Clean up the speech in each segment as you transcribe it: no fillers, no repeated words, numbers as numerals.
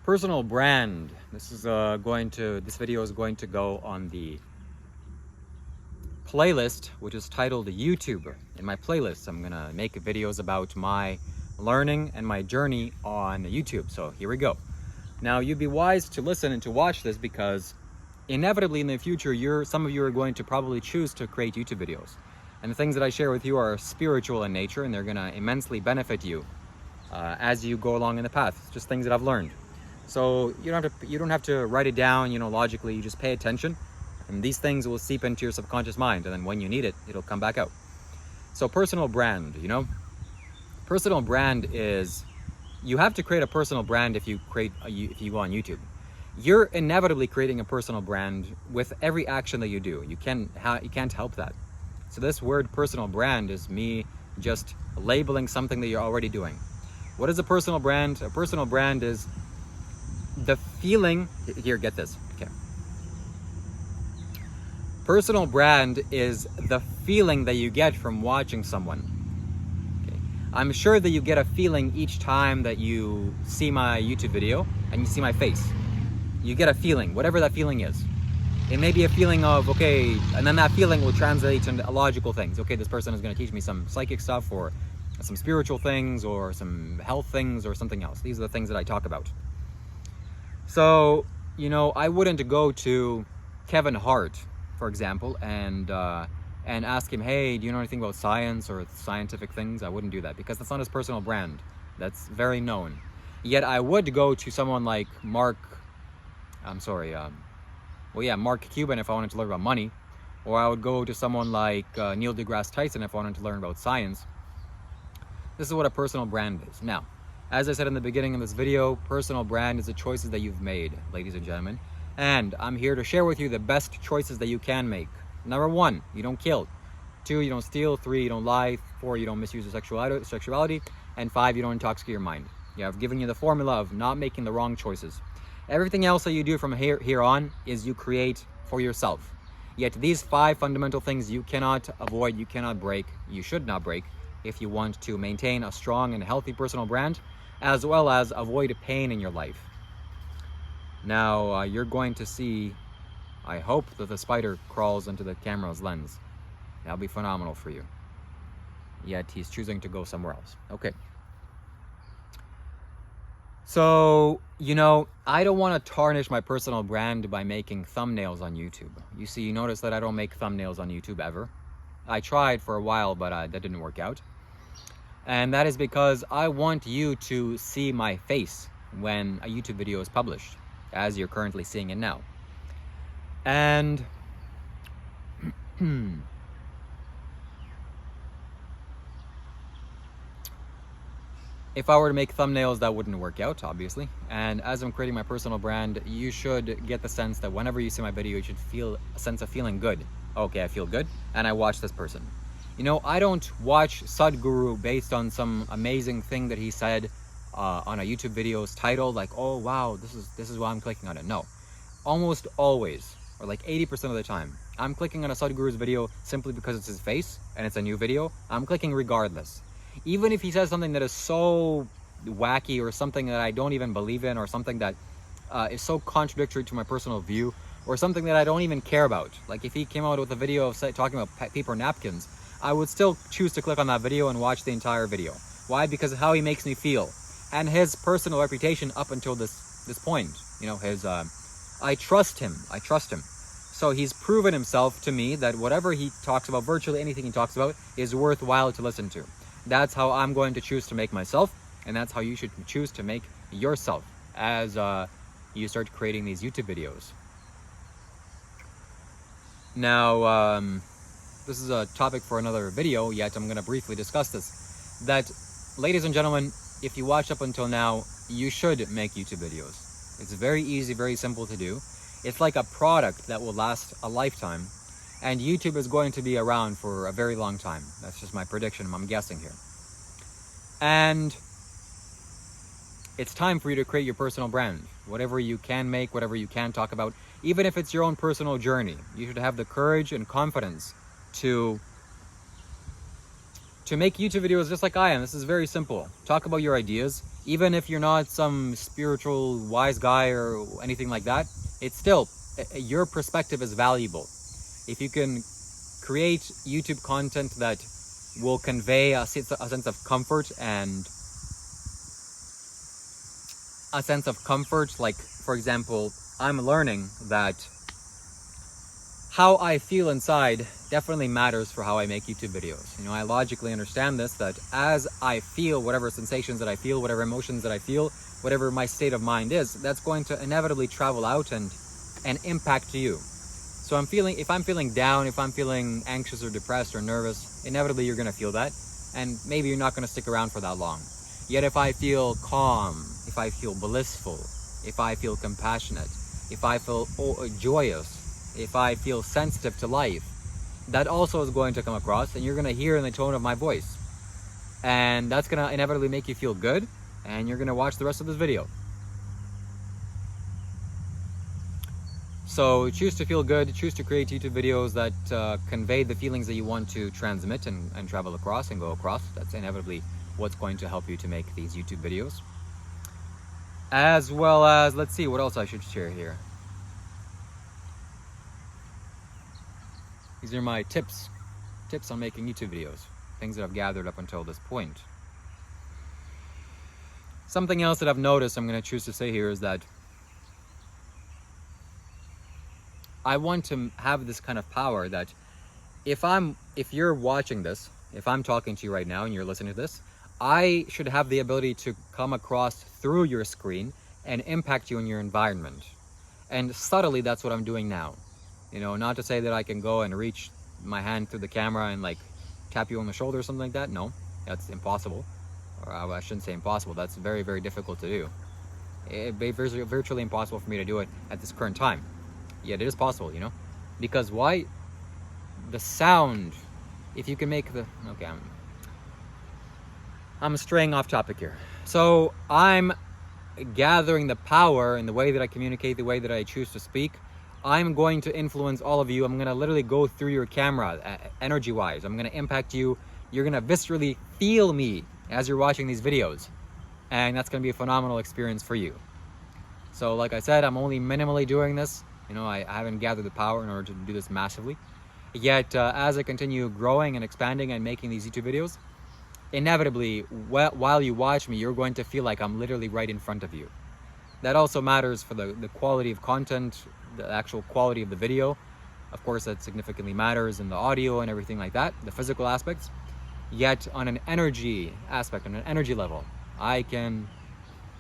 Personal brand. This video is going to go on the playlist, which is titled YouTube. In my playlist, I'm gonna make videos about my learning and my journey on YouTube. So here we go. Now, you'd be wise to listen and to watch this because inevitably in the future, some of you are going to probably choose to create YouTube videos. And the things that I share with you are spiritual in nature, and they're gonna immensely benefit you as you go along in the path. It's just things that I've learned. So you don't have to write it down, logically. You just pay attention, and these things will seep into your subconscious mind, and then when you need it, it'll come back out. So personal brand, personal brand is, you have to create a personal brand if you go on YouTube. You're inevitably creating a personal brand with every action that you do. You can't help that. So this word personal brand is me just labeling something that you're already doing. What is a personal brand? A personal brand is the feeling, here, get this, okay. Personal brand is the feeling that you get from watching someone. Okay. I'm sure that you get a feeling each time that you see my YouTube video and you see my face. You get a feeling, whatever that feeling is. It may be a feeling of, okay, and then that feeling will translate into logical things. Okay, this person is going to teach me some psychic stuff, or some spiritual things, or some health things, or something else. These are the things that I talk about. So, I wouldn't go to Kevin Hart, for example, and ask him, hey, do you know anything about science or scientific things? I wouldn't do that, because that's not his personal brand. That's very known. Yet I would go to someone like Mark Cuban if I wanted to learn about money, or I would go to someone like Neil deGrasse Tyson if I wanted to learn about science. This is what a personal brand is. Now, as I said in the beginning of this video, personal brand is the choices that you've made, ladies and gentlemen. And I'm here to share with you the best choices that you can make. Number 1, you don't kill. 2, you don't steal. 3, you don't lie. 4, you don't misuse your sexuality. And 5, you don't intoxicate your mind. Yeah, I've given you the formula of not making the wrong choices. Everything else that you do from here on is you create for yourself. Yet these 5 fundamental things you cannot avoid, you cannot break, you should not break if you want to maintain a strong and healthy personal brand, as well as avoid pain in your life. Now, you're going to see, I hope that the spider crawls into the camera's lens. That'll be phenomenal for you. Yet he's choosing to go somewhere else. Okay. So, I don't want to tarnish my personal brand by making thumbnails on YouTube. You notice that I don't make thumbnails on YouTube ever. I tried for a while, but that didn't work out. And that is because I want you to see my face when a YouTube video is published, as you're currently seeing it now. And if I were to make thumbnails, that wouldn't work out, obviously. And as I'm creating my personal brand, you should get the sense that whenever you see my video, you should feel a sense of feeling good. Okay, I feel good, and I watch this person. I don't watch Sadhguru based on some amazing thing that he said on a YouTube video's title, like, oh wow, this is why I'm clicking on it. No, almost always, or like 80% of the time, I'm clicking on a Sadhguru's video simply because it's his face and it's a new video. I'm clicking regardless. Even if he says something that is so wacky, or something that I don't even believe in, or something that is so contradictory to my personal view, or something that I don't even care about. Like if he came out with a video of talking about paper napkins, I would still choose to click on that video and watch the entire video. Why? Because of how he makes me feel, and his personal reputation up until this point. I trust him. So he's proven himself to me that whatever he talks about, virtually anything he talks about, is worthwhile to listen to. That's how I'm going to choose to make myself, and that's how you should choose to make yourself as you start creating these YouTube videos. Now, this is a topic for another video, yet I'm going to briefly discuss this. That, ladies and gentlemen, if you watched up until now, you should make YouTube videos. It's very easy, very simple to do. It's like a product that will last a lifetime, and YouTube is going to be around for a very long time. That's just my prediction, I'm guessing here. And it's time for you to create your personal brand. Whatever you can make, whatever you can talk about, even if it's your own personal journey, you should have the courage and confidence to to make YouTube videos just like I am. This is very simple. Talk about your ideas. Even if you're not some spiritual wise guy or anything like that, it's still, your perspective is valuable. If you can create YouTube content that will convey a sense of comfort and a sense of comfort, like, for example, I'm learning that how I feel inside definitely matters for how I make YouTube videos. You know, I logically understand this, that as I feel whatever sensations that I feel, whatever emotions that I feel, whatever my state of mind is, that's going to inevitably travel out and impact you. So if I'm feeling down, if I'm feeling anxious or depressed or nervous, inevitably you're gonna feel that, and maybe you're not gonna stick around for that long. Yet if I feel calm, if I feel blissful, if I feel compassionate, if I feel joyous, if I feel sensitive to life, that also is going to come across, and you're going to hear in the tone of my voice. And that's going to inevitably make you feel good, and you're going to watch the rest of this video. So choose to feel good, choose to create YouTube videos that convey the feelings that you want to transmit and travel across and go across. That's inevitably what's going to help you to make these YouTube videos. As well as, let's see what else I should share here. These are my tips on making YouTube videos, things that I've gathered up until this point. Something else that I've noticed I'm going to choose to say here is that I want to have this kind of power that if you're watching this, if I'm talking to you right now and you're listening to this, I should have the ability to come across through your screen and impact you in your environment. And subtly, that's what I'm doing now. You know, not to say that I can go and reach my hand through the camera and like tap you on the shoulder or something like that. No, that's impossible. Or I shouldn't say impossible. That's very, very difficult to do. It'd be virtually impossible for me to do it at this current time. Yet it is possible, you know? Because why? The sound, if you can make the... Okay, I'm straying off topic here. So I'm gathering the power in the way that I communicate, the way that I choose to speak. I'm going to influence all of you. I'm going to literally go through your camera, energy-wise. I'm going to impact you. You're going to viscerally feel me as you're watching these videos. And that's going to be a phenomenal experience for you. So like I said, I'm only minimally doing this. You know, I haven't gathered the power in order to do this massively. Yet, as I continue growing and expanding and making these YouTube videos, inevitably, while you watch me, you're going to feel like I'm literally right in front of you. That also matters for the quality of content, the actual quality of the video. Of course, that significantly matters in the audio and everything like that, the physical aspects. Yet on an energy aspect, on an energy level, I can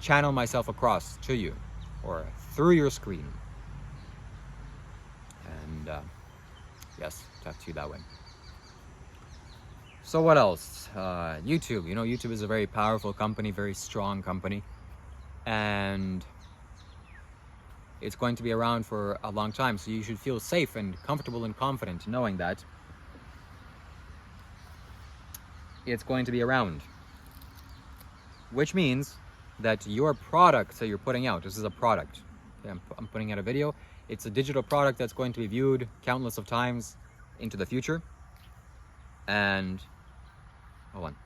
channel myself across to you or through your screen. And yes, talk to you that way. So what else? YouTube. You know, YouTube is a very powerful company, very strong company. And it's going to be around for a long time, so you should feel safe and comfortable and confident knowing that it's going to be around. Which means that your product that you're putting out, this is a product. Okay, I'm putting out a video. It's a digital product that's going to be viewed countless of times into the future. And, hold on.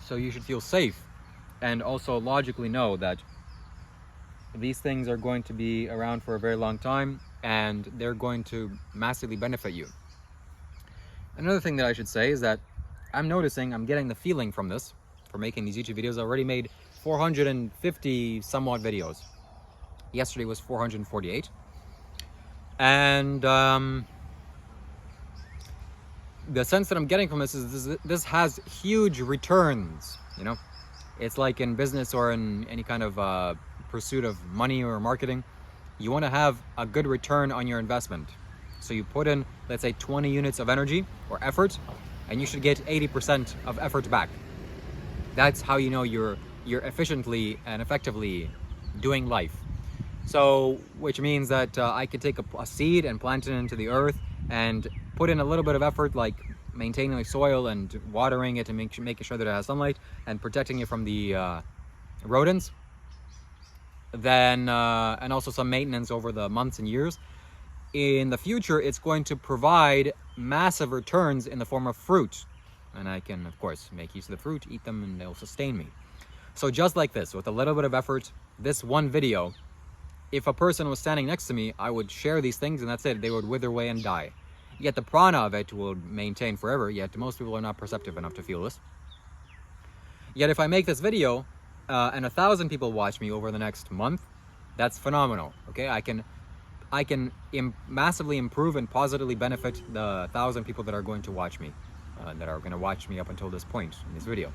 So you should feel safe and also logically know that these things are going to be around for a very long time and they're going to massively benefit you. Another thing that I should say is that I'm noticing, I'm getting the feeling from this, for making these YouTube videos. I already made 450 somewhat videos. Yesterday was 448. And the sense that I'm getting from this is this has huge returns, you know? It's like in business or in any kind of pursuit of money or marketing. You want to have a good return on your investment. So you put in, let's say, 20 units of energy or effort, and you should get 80% of effort back. That's how you know you're efficiently and effectively doing life. So, which means that I could take a seed and plant it into the earth and put in a little bit of effort, like maintaining the soil and watering it and making sure that it has sunlight and protecting it from the rodents. Then, and also some maintenance over the months and years. In the future, it's going to provide massive returns in the form of fruit. And I can, of course, make use of the fruit, eat them, and they'll sustain me. So just like this, with a little bit of effort, this one video, if a person was standing next to me, I would share these things and that's it. They would wither away and die. Yet the prana of it will maintain forever, yet most people are not perceptive enough to feel this. Yet if I make this video and 1,000 people watch me over the next month, that's phenomenal, okay? I can massively improve and positively benefit the 1,000 people that are going to watch me, that are going to watch me up until this point in this video.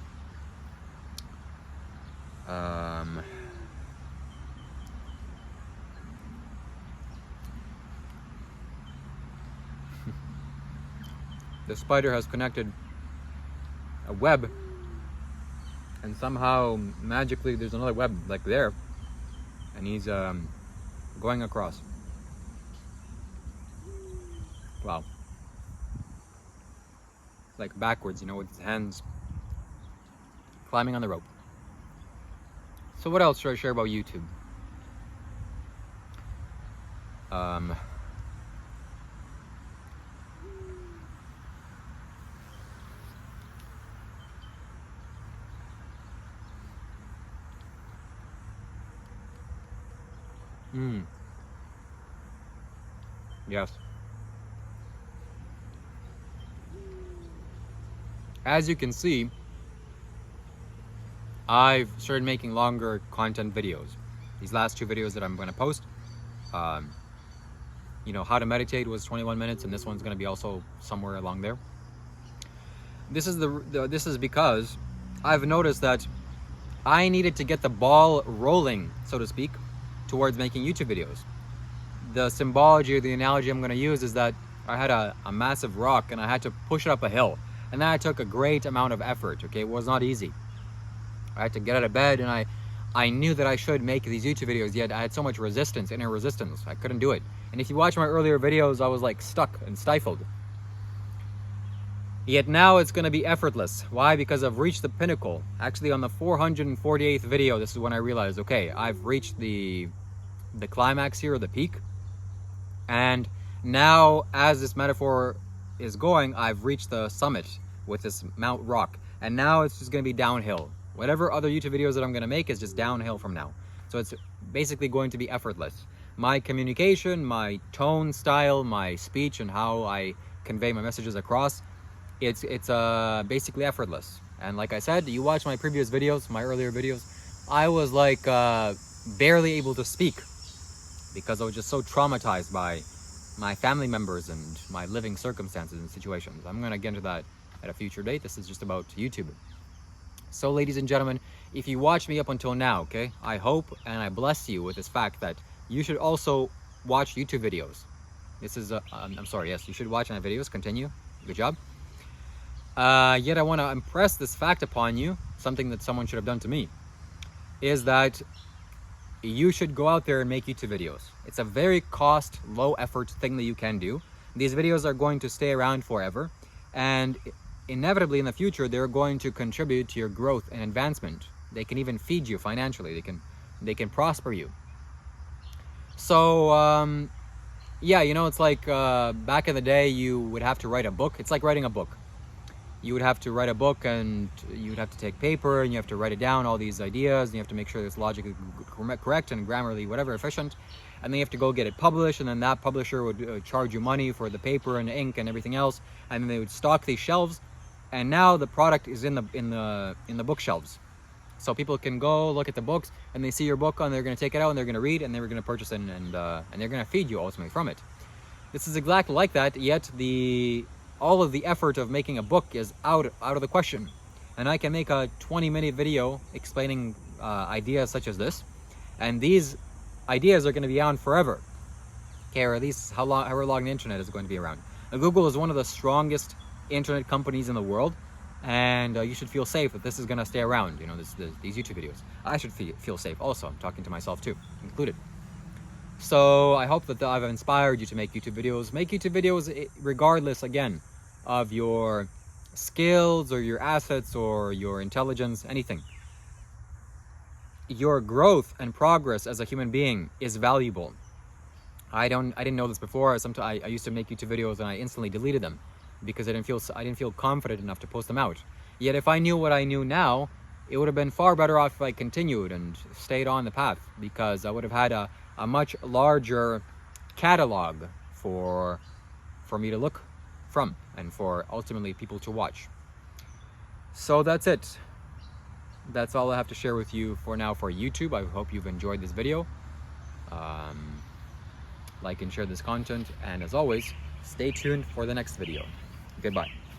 The spider has connected a web, and somehow magically there's another web like there, and he's going across. Wow. Like backwards, you know, with his hands climbing on the rope. So what else should I share about YouTube? Yes. As you can see, I've started making longer content videos. These last 2 videos that I'm going to post, you know, how to meditate was 21 minutes, and this one's going to be also somewhere along there. This is this is because I've noticed that I needed to get the ball rolling, so to speak, towards making YouTube videos. The symbology or the analogy I'm going to use is that I had a massive rock and I had to push it up a hill, and that took a great amount of effort. Okay, it was not easy. I had to get out of bed, and I knew that I should make these YouTube videos, yet I had so much resistance, inner resistance. I couldn't do it. And if you watch my earlier videos, I was like stuck and stifled. Yet now it's going to be effortless. Why? Because I've reached the pinnacle. Actually, on the 448th video, this is when I realized, okay, I've reached the climax here, or the peak. And now, as this metaphor is going, I've reached the summit with this Mount Rock. And now it's just going to be downhill. Whatever other YouTube videos that I'm going to make is just downhill from now. So it's basically going to be effortless. My communication, my tone, style, my speech, and how I convey my messages across, it's basically effortless. And like I said, you watch my previous videos, my earlier videos, I was like barely able to speak because I was just so traumatized by my family members and my living circumstances and situations. I'm going to get into that at a future date. This is just about YouTube. So ladies and gentlemen, if you watch me up until now, okay, I hope and I bless you with this fact that you should also watch YouTube videos. This is, I'm sorry, yes, you should watch my videos, continue, good job. Yet I want to impress this fact upon you, something that someone should have done to me, is that you should go out there and make YouTube videos. It's a very low effort thing that you can do. These videos are going to stay around forever, and inevitably in the future they're going to contribute to your growth and advancement. They can even feed you financially. They can prosper you. So yeah, you know, it's like back in the day you would have to write a book. It's like writing a book. You would have to write a book, and you would have to take paper and you have to write it down, all these ideas, and you have to make sure it's logically correct and grammarly whatever efficient, and then you have to go get it published, and then that publisher would charge you money for the paper and ink and everything else, and then they would stock these shelves, and now the product is in the bookshelves. So people can go look at the books, and they see your book, and they're going to take it out, and they're going to read, and they're going to purchase it, and they're going to feed you ultimately from it. This is exactly like that, yet all of the effort of making a book is out of the question. And I can make a 20-minute video explaining ideas such as this, and these ideas are going to be on forever. Okay, or at least however long the internet is going to be around. Now, Google is one of the strongest internet companies in the world, and you should feel safe that this is going to stay around, you know, these YouTube videos. I should feel safe also. I'm talking to myself too, included. So I hope that I've inspired you to make YouTube videos. Make YouTube videos regardless, again, of your skills or your assets or your intelligence, anything. Your growth and progress as a human being is valuable. I didn't know this before. Sometimes I used to make YouTube videos and I instantly deleted them because I didn't feel confident enough to post them out. Yet if I knew what I knew now, it would have been far better off if I continued and stayed on the path, because I would have had a much larger catalog for me to look from and for ultimately people to watch. So that's it. That's all I have to share with you for now for YouTube. I hope you've enjoyed this video. Like and share this content, and as always, stay tuned for the next video. Goodbye.